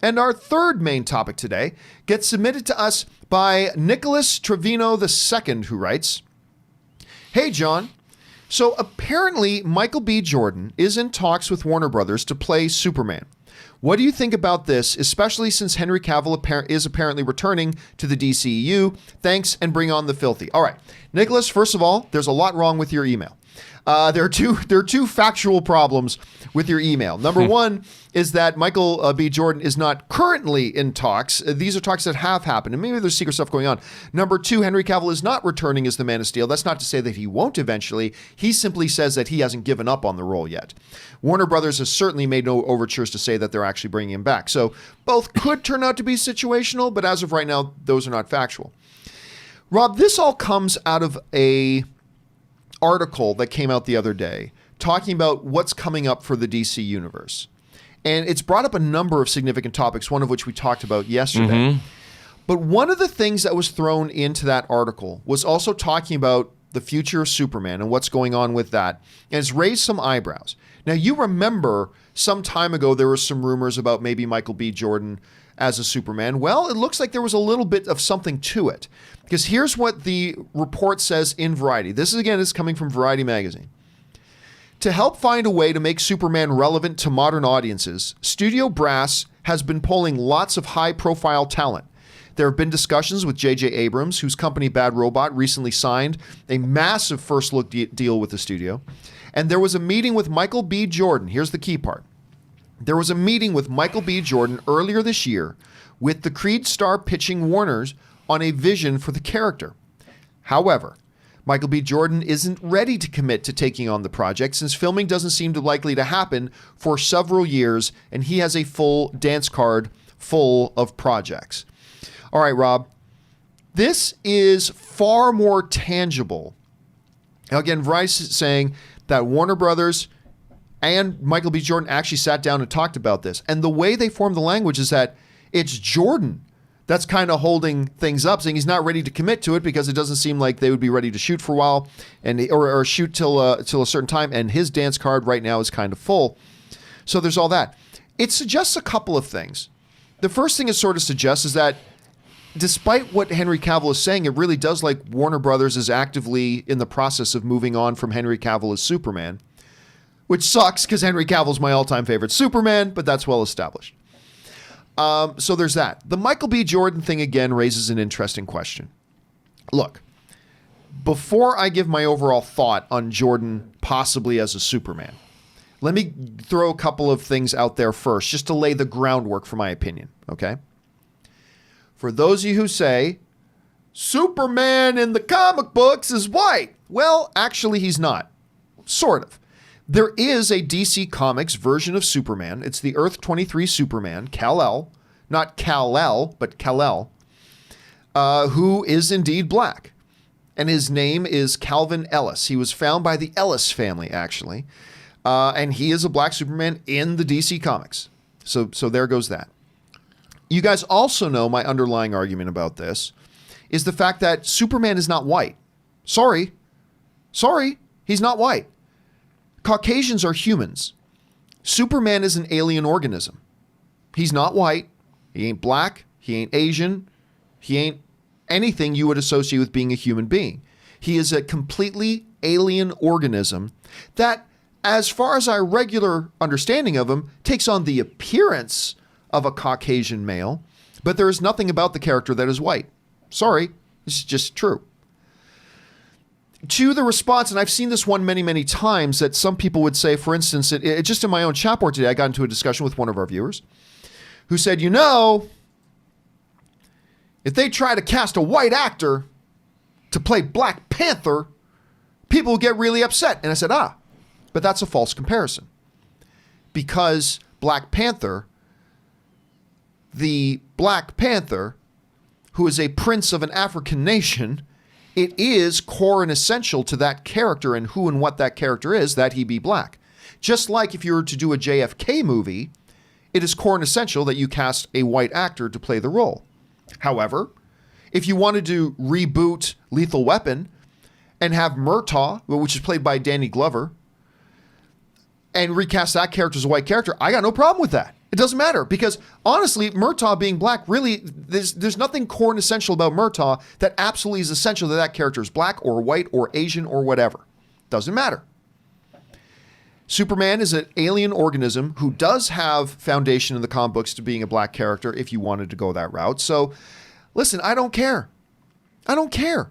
And our third main topic today gets submitted to us by Nicholas Trevino II, who writes, "Hey, John. So apparently Michael B. Jordan is in talks with Warner Brothers to play Superman. What do you think about this, especially since Henry Cavill is apparently returning to the DCEU? Thanks, and bring on the filthy." All right, Nicholas, first of all, there's a lot wrong with your email. There are two factual problems with your email. Number one is that Michael B. Jordan is not currently in talks. These are talks that have happened, and maybe there's secret stuff going on. Number two, Henry Cavill is not returning as the Man of Steel. That's not to say that he won't eventually. He simply says that he hasn't given up on the role yet. Warner Brothers has certainly made no overtures to say that they're actually bringing him back. So both could turn out to be situational, but as of right now, those are not factual. Rob, this all comes out of a article that came out the other day talking about what's coming up for the DC universe. And it's brought up a number of significant topics, one of which we talked about yesterday. Mm-hmm. But one of the things that was thrown into that article was also talking about the future of Superman and what's going on with that. And it's raised some eyebrows. Now, you remember some time ago, there were some rumors about maybe Michael B. Jordan as a Superman. Well, it looks like there was a little bit of something to it. Because here's what the report says in Variety. This is coming from Variety magazine. To help find a way to make Superman relevant to modern audiences, Studio Brass has been polling lots of high-profile talent. There have been discussions with J.J. Abrams, whose company Bad Robot recently signed a massive first-look deal with the studio. And there was a meeting with Michael B. Jordan. Here's the key part. There was a meeting with Michael B. Jordan earlier this year with the Creed star pitching Warner's on a vision for the character. However, Michael B. Jordan isn't ready to commit to taking on the project since filming doesn't seem likely to happen for several years, and he has a full dance card full of projects. All right, Rob, this is far more tangible. Now, again, Bryce is saying that Warner Brothers and Michael B. Jordan actually sat down and talked about this. And the way they formed the language is that it's Jordan that's kind of holding things up, saying he's not ready to commit to it because it doesn't seem like they would be ready to shoot for a while or shoot till a certain time. And his dance card right now is kind of full. So there's all that. It suggests a couple of things. The first thing it sort of suggests is that despite what Henry Cavill is saying, it really does like Warner Brothers is actively in the process of moving on from Henry Cavill as Superman, which sucks because Henry Cavill is my all-time favorite Superman, but that's well established. So there's that. The Michael B. Jordan thing again raises an interesting question. Look, before I give my overall thought on Jordan possibly as a Superman, let me throw a couple of things out there first, just to lay the groundwork for my opinion, okay? For those of you who say, Superman in the comic books is white. Well, actually, he's not. Sort of. There is a DC Comics version of Superman. It's the Earth 23 Superman, Kal-El, not Kal-El, but Kal-El, who is indeed black. And his name is Calvin Ellis. He was found by the Ellis family, actually. And he is a black Superman in the DC Comics. So there goes that. You guys also know my underlying argument about this is the fact that Superman is not white. Sorry, he's not white. Caucasians are humans. Superman is an alien organism. He's not white. He ain't black. He ain't Asian. He ain't anything you would associate with being a human being. He is a completely alien organism that, as far as our regular understanding of him, takes on the appearance of a Caucasian male, but there is nothing about the character that is white. Sorry, it's just true. To the response, and I've seen this one many, many times, that some people would say, for instance, just in my own chat board today, I got into a discussion with one of our viewers who said, if they try to cast a white actor to play Black Panther, people will get really upset. And I said, but that's a false comparison. Because Black Panther, the Black Panther, who is a prince of an African nation, it is core and essential to that character and who and what that character is that he be black. Just like if you were to do a JFK movie, it is core and essential that you cast a white actor to play the role. However, if you wanted to reboot Lethal Weapon and have Murtaugh, which is played by Danny Glover, and recast that character as a white character, I got no problem with that. It doesn't matter because honestly, Murtaugh being black, really, there's nothing core and essential about Murtaugh that absolutely is essential that character is black or white or Asian or whatever. Doesn't matter. Superman is an alien organism who does have foundation in the comic books to being a black character if you wanted to go that route. So listen, I don't care. I don't care.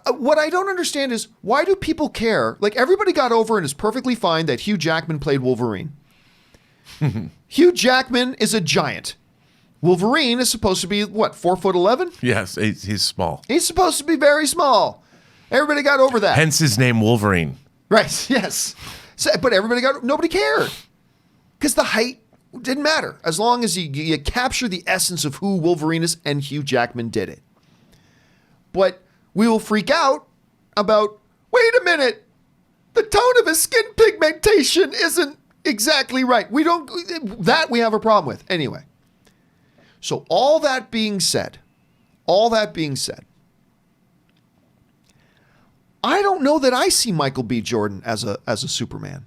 What I don't understand is why do people care? Like everybody got over and is perfectly fine that Hugh Jackman played Wolverine. Hugh Jackman is a giant. Wolverine is supposed to be, what, 4'11"? Yes, he's small. He's supposed to be very small. Everybody got over that. Hence his name, Wolverine. Right, yes. So, but nobody cared. Because the height didn't matter. As long as you capture the essence of who Wolverine is, and Hugh Jackman did it. But we will freak out about, wait a minute, the tone of his skin pigmentation isn't exactly right. We have a problem with. Anyway. So all that being said, I don't know that I see Michael B. Jordan as a Superman.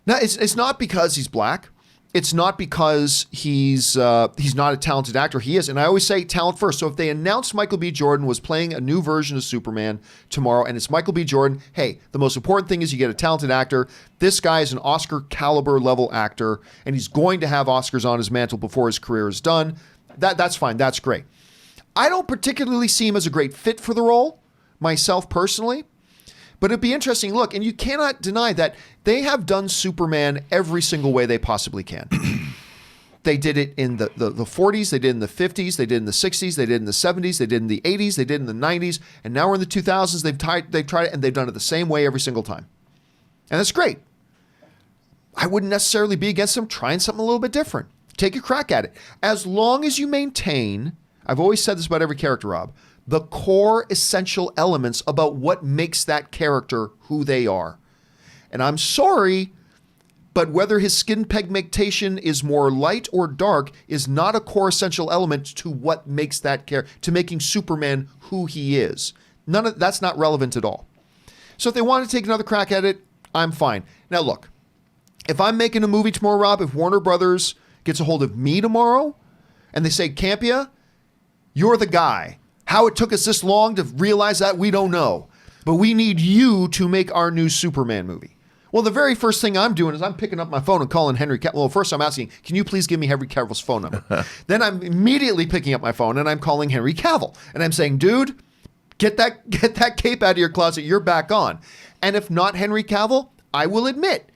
Now, it's not because he's black. It's not because he's not a talented actor. He is. And I always say talent first. So if they announced Michael B. Jordan was playing a new version of Superman tomorrow and it's Michael B. Jordan, hey, the most important thing is you get a talented actor. This guy is an Oscar caliber level actor and he's going to have Oscars on his mantle before his career is done. That's fine. That's great. I don't particularly see him as a great fit for the role myself personally. But it'd be interesting. Look, and you cannot deny that they have done Superman every single way they possibly can. They did it in the 40s, they did it in the 50s, they did it in the 60s, they did it in the 70s, they did it in the 80s, they did it in the 90s, and now we're in the 2000s. They've tried it, and they've done it the same way every single time. And that's great. I wouldn't necessarily be against them trying something a little bit different. Take a crack at it. As long as you maintain, I've always said this about every character, Rob, the core essential elements about what makes that character who they are. And I'm sorry, but whether his skin pigmentation is more light or dark is not a core essential element to what makes that character, to making Superman who he is. That's not relevant at all. So if they want to take another crack at it, I'm fine. Now look, if I'm making a movie tomorrow, Rob, if Warner Brothers gets a hold of me tomorrow and they say, Campea, you're the guy. How it took us this long to realize that, we don't know. But we need you to make our new Superman movie. Well, the very first thing I'm doing is I'm picking up my phone and calling Henry Cavill. Well, first I'm asking, can you please give me Henry Cavill's phone number? Then I'm immediately picking up my phone and I'm calling Henry Cavill. And I'm saying, dude, get that cape out of your closet. You're back on. And if not Henry Cavill, I will admit,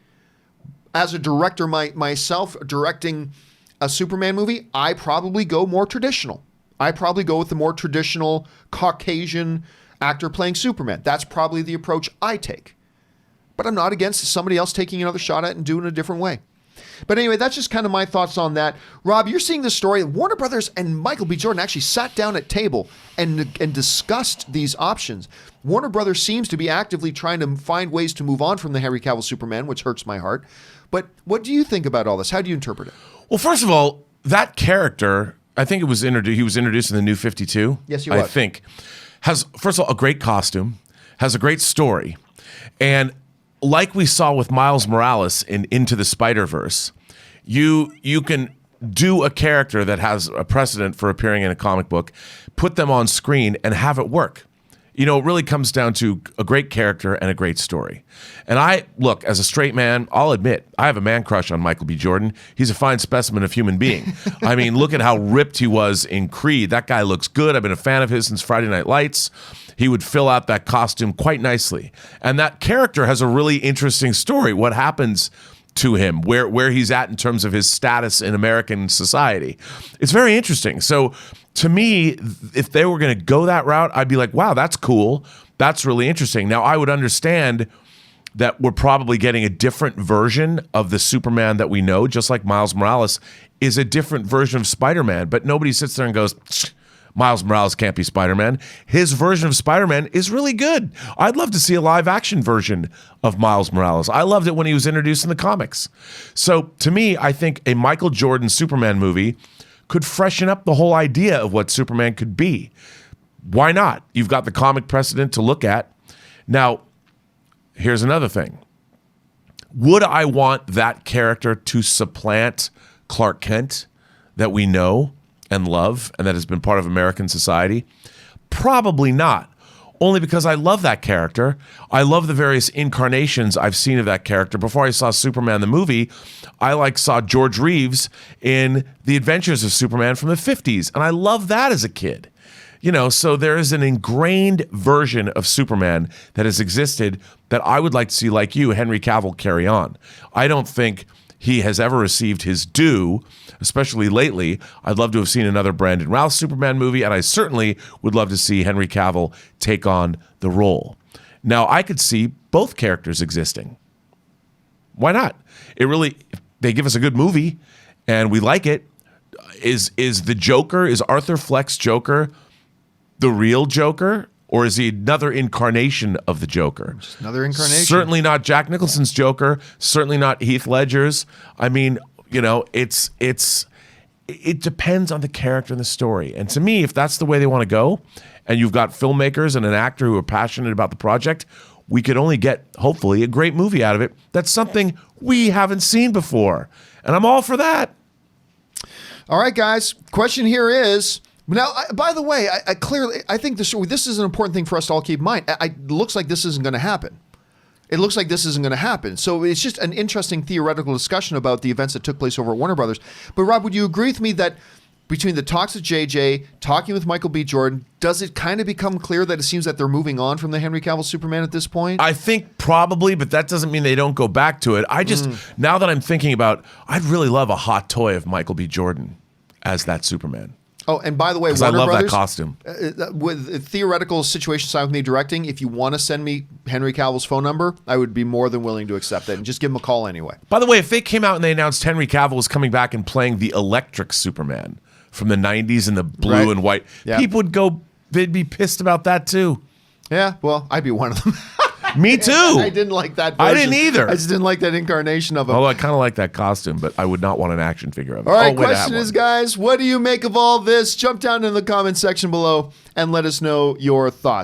as a director myself directing a Superman movie, I probably go more traditional. I probably go with the more traditional Caucasian actor playing Superman. That's probably the approach I take. But I'm not against somebody else taking another shot at it and doing it a different way. But anyway, that's just kind of my thoughts on that. Rob, you're seeing this story. Warner Brothers and Michael B. Jordan actually sat down at table and discussed these options. Warner Brothers seems to be actively trying to find ways to move on from the Henry Cavill Superman, which hurts my heart. But what do you think about all this? How do you interpret it? Well, first of all, that character, I think he was introduced in the New 52. Yes, he was. I think. Has, first of all, a great costume, has a great story. And like we saw with Miles Morales in Into the Spider-Verse, you can do a character that has a precedent for appearing in a comic book, put them on screen, and have it work. You know, it really comes down to a great character and a great story. And look, as a straight man, I'll admit, I have a man crush on Michael B. Jordan. He's a fine specimen of human being. I mean, look at how ripped he was in Creed. That guy looks good. I've been a fan of his since Friday Night Lights. He would fill out that costume quite nicely. And that character has a really interesting story. What happens to him, where he's at in terms of his status in American society. It's very interesting. So to me, if they were going to go that route, I'd be like, wow, that's cool. That's really interesting. Now, I would understand that we're probably getting a different version of the Superman that we know, just like Miles Morales is a different version of Spider-Man, but nobody sits there and goes, Miles Morales can't be Spider-Man. His version of Spider-Man is really good. I'd love to see a live-action version of Miles Morales. I loved it when he was introduced in the comics. So to me, I think a Michael Jordan Superman movie could freshen up the whole idea of what Superman could be. Why not? You've got the comic precedent to look at. Now, here's another thing. Would I want that character to supplant Clark Kent that we know and love and that has been part of American society? Probably not. Only because I love that character. I love the various incarnations I've seen of that character. Before I saw Superman the movie, I saw George Reeves in The Adventures of Superman from the 50s, and I loved that as a kid. So there is an ingrained version of Superman that has existed that I would like to see, like you, Henry Cavill, carry on. I don't think he has ever received his due, especially lately. I'd love to have seen another Brandon Routh Superman movie, and I certainly would love to see Henry Cavill take on the role. Now, I could see both characters existing. Why not? If they give us a good movie and we like it. Is the Joker, is Arthur Fleck's Joker the real Joker, or is he another incarnation of the Joker? Just another incarnation. Certainly not Jack Nicholson's Joker. Certainly not Heath Ledger's. I mean, it depends on the character and the story. And to me, if that's the way they want to go, and you've got filmmakers and an actor who are passionate about the project, we could only get, hopefully, a great movie out of it. That's something we haven't seen before. And I'm all for that. All right, guys. Question here is... Now, by the way, I think this is an important thing for us to all keep in mind. It looks like this isn't going to happen. It looks like this isn't going to happen. So it's just an interesting theoretical discussion about the events that took place over at Warner Brothers. But Rob, would you agree with me that between the talks with JJ, talking with Michael B. Jordan, does it kind of become clear that it seems that they're moving on from the Henry Cavill Superman at this point? I think probably, but that doesn't mean they don't go back to it. Now that I'm thinking about, I'd really love a hot toy of Michael B. Jordan as that Superman. Oh, and by the way, Warner Warner Brothers, that costume. With a theoretical situation side with me directing, if you want to send me Henry Cavill's phone number, I would be more than willing to accept it and just give him a call anyway. By the way, if they came out and they announced Henry Cavill was coming back and playing the electric Superman from the 90s in the blue and white, people they'd be pissed about that too. Yeah, well, I'd be one of them. Me too. I didn't like that version. I didn't either. I just didn't like that incarnation of him. Although I kind of like that costume, but I would not want an action figure of it. All right, question is, guys, what do you make of all this? Jump down in the comment section below and let us know your thoughts.